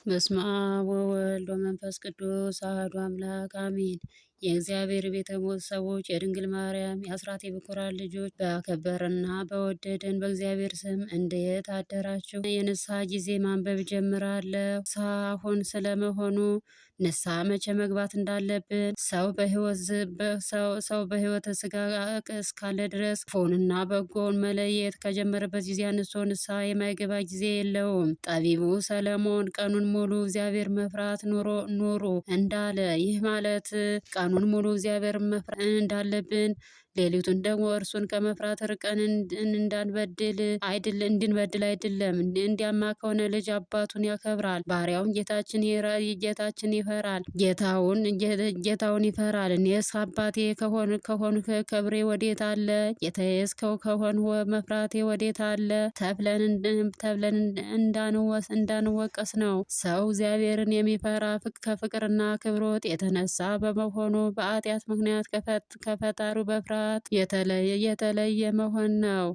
በስመ አብ ወወልድ ወመንፈስ ቅዱስ አሐዱ አምላክ አሜን። የእግዚአብሔር ቤተሰቦች የድንግል ማርያም የአስራት የበኩራት ልጆች ባከበረና በወደደን በእግዚአብሔር ስም እንዴት አደራችሁ? የንስሐ ጊዜ ማንበብ ጀምራለሁ። ንስሐ አሁን ስለመሆኑ ንስሐ መቼ መግባት እንዳለብን ሰው በሕይወተ ሥጋ እስካለ ድረስ ክፉንና በጎውን መለየት ከጀመረበት ጊዜ አንስቶ ንስሐ የማይገባ ጊዜ የለውም። ጠቢቡ ሰለሞን ቀኑን ሙሉ እግዚአብሔር መፍራት ኑሩ እንዳለ፣ ይህ ማለት ቀኑን ሙሉ እግዚአብሔር መፍራት እንዳለብን ሌሊቱን ደግሞ እርሱን ከመፍራት ርቀን እንድንበድል አይደለም። እንዲያማ ከሆነ ልጅ አባቱን ያከብራል፣ ባሪያውን ጌታችን ይፈራል። ጌታውን ይፈራል። እኔስ አባቴ ከሆን ክብሬ ወዴት አለ? ጌታዬስ ከሆን መፍራቴ ወዴት አለ? ተብለን እንዳንወቀስ ነው። ሰው እግዚአብሔርን የሚፈራ ከፍቅርና ክብሮት የተነሳ በመሆኑ በኃጢአት ምክንያት ከፈጣሪው በፍርሃት የተለየ መሆን ነው።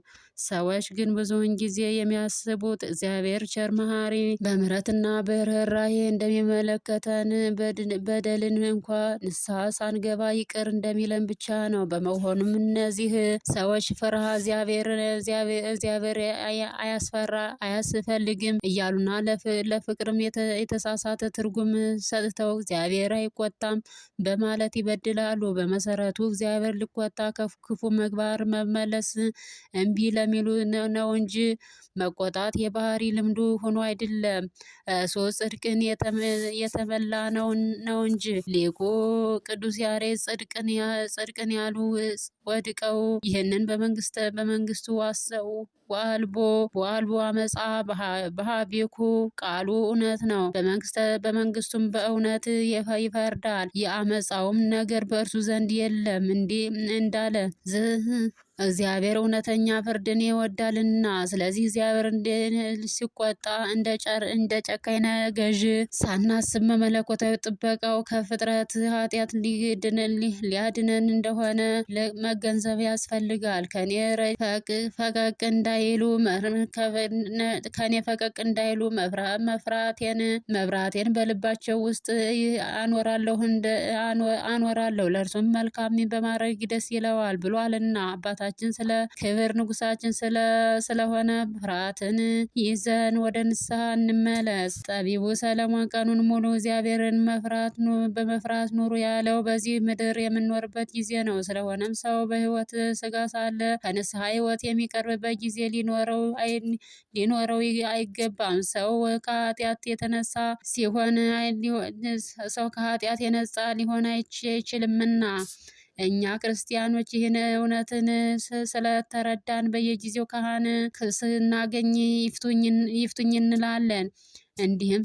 ሰዎች ግን ብዙውን ጊዜ የሚያስቡት እግዚአብሔር ቸር መሐሪ፣ በምሕረትና በርኅራኄ እንደሚመለከተን በደልን እንኳ ንስሐ ሳንገባ ይቅር እንደሚለን ብቻ ነው። በመሆኑም እነዚህ ሰዎች ፍርሃ እግዚአብሔር አያስፈልግም እያሉና ለፍቅርም የተሳሳተ ትርጉም ሰጥተው እግዚአብሔር አይቆጣም በማለት ይበድላሉ። በመሰረቱ እግዚአብሔር ሊቆጣ ከክፉ ምግባር መመለስ እምቢ ለሚሉ ነው እንጂ መቆጣት የባህሪ ልምዱ ሆኖ አይደለም። እርሱ ጽድቅን የተመላ ነው እንጂ። ሊቁ ቅዱስ ያሬድ ጽድቅን ያሉ ወድቀው ይህንን በመንግስቱ ዋሰው ወአልቦ አመፃ በሀቤኩ ቃሉ እውነት ነው። በመንግስቱም በእውነት ይፈርዳል፣ የአመፃውም ነገር በእርሱ ዘንድ የለም እንዳለ እግዚአብሔር እውነተኛ ፍርድን ይወዳልና። ስለዚህ እግዚአብሔር ሲቆጣ እንደ ጨካኝ ገዥ ሳናስብ መለኮታዊ ጥበቃው ከፍጥረት ኃጢአት ሊያድነን እንደሆነ መገንዘብ ያስፈልጋል። ከኔ ፈቀቅ እንዳይሉ መብራቴን በልባቸው ውስጥ አኖራለሁ ለእርሱም መልካም በማድረግ ደስ ይለዋል ብሏልና። አባታችን ስለ ክብር ንጉሳችን ስለሆነ ፍርሃትን ይዘን ወደ ንስሐ እንመለስ። ጠቢቡ ሰለሞን ቀኑን ሙሉ እግዚአብሔርን በመፍራት ኑሩ ያለው በዚህ ምድር የምንኖርበት ጊዜ ነው። ስለሆነም ሰው በሕይወት ሥጋ ሳለ ከንስሐ ሕይወት የሚቀርብበት ጊዜ ሊኖረው አይገባም። ሰው ከኃጢአት የነጻ ሊሆን አይችልምና። እኛ ክርስቲያኖች ይህን እውነትን ስለተረዳን በየጊዜው ካህን ስናገኝ ይፍቱኝ እንላለን። እንዲህም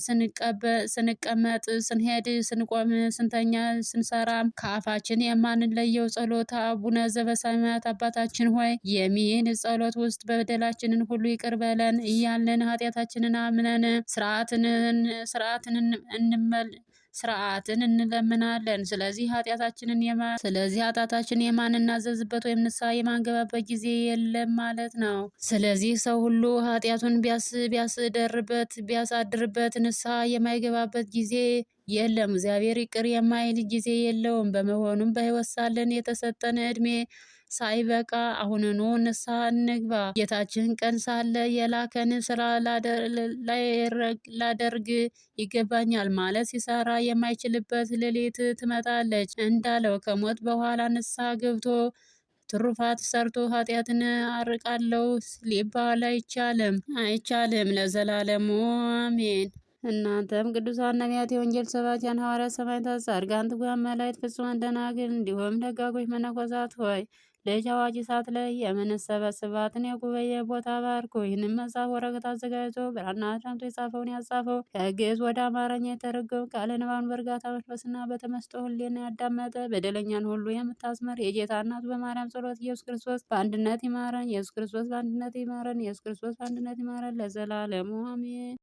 ስንቀመጥ፣ ስንሄድ፣ ስንቆም፣ ስንተኛ፣ ስንሰራም ከአፋችን የማንለየው ጸሎት አቡነ ዘበሰማያት አባታችን ሆይ የሚል ጸሎት ውስጥ በደላችንን ሁሉ ይቅር በለን እያለን ኃጢአታችንን አምነን ስርዓትን እንለምናለን። ስለዚህ ኃጢአታችን የማንናዘዝበት ወይም ንስሐ የማንገባበት ጊዜ የለም ማለት ነው። ስለዚህ ሰው ሁሉ ኃጢአቱን ቢያሳድርበት ንስሐ የማይገባበት ጊዜ የለም። እግዚአብሔር ይቅር የማይል ጊዜ የለውም። በመሆኑም በሕይወት ሳለን የተሰጠን ዕድሜ ሳይበቃ አሁንኑ ንስሐ እንግባ። ጌታችን ቀን ሳለ የላከን ስራ ላደርግ ይገባኛል ማለት ሲሰራ የማይችልበት ሌሊት ትመጣለች እንዳለው ከሞት በኋላ ንስሐ ገብቶ ትሩፋት ሰርቶ ኃጢአትን አርቃለሁ ሊባል አይቻልም ለዘላለሙ አሜን። እናንተም ቅዱሳን ነቢያት፣ የወንጌል ሰባኪያን ሐዋርያት፣ ሰማዕታት፣ ጻድቃን፣ ትጉሃን መላእክት፣ ፍጹማን ደናግል እንዲሁም ደጋጎች መነኮሳት ሆይ ልጅ አዋቂ ሳትለይ የምንሰበስባትን የጉባኤ ቦታ ባርኩ። ይህንም መጽሐፍ ወረቀት አዘጋጅቶ ብራና አዳምጦ የጻፈውን ያጻፈው ከግዕዝ ወደ አማርኛ የተረጎመ ቃለ ንባቡን በእርጋታ መንፈስና በተመስጦ ሕሊና ያዳመጠ በደለኛን ሁሉ የምታስምር የጌታ እናቱ በማርያም ጸሎት ኢየሱስ ክርስቶስ በአንድነት ይማረን። ኢየሱስ ክርስቶስ በአንድነት ይማረን። ኢየሱስ ክርስቶስ በአንድነት ይማረን ለዘላለሙ አሜን።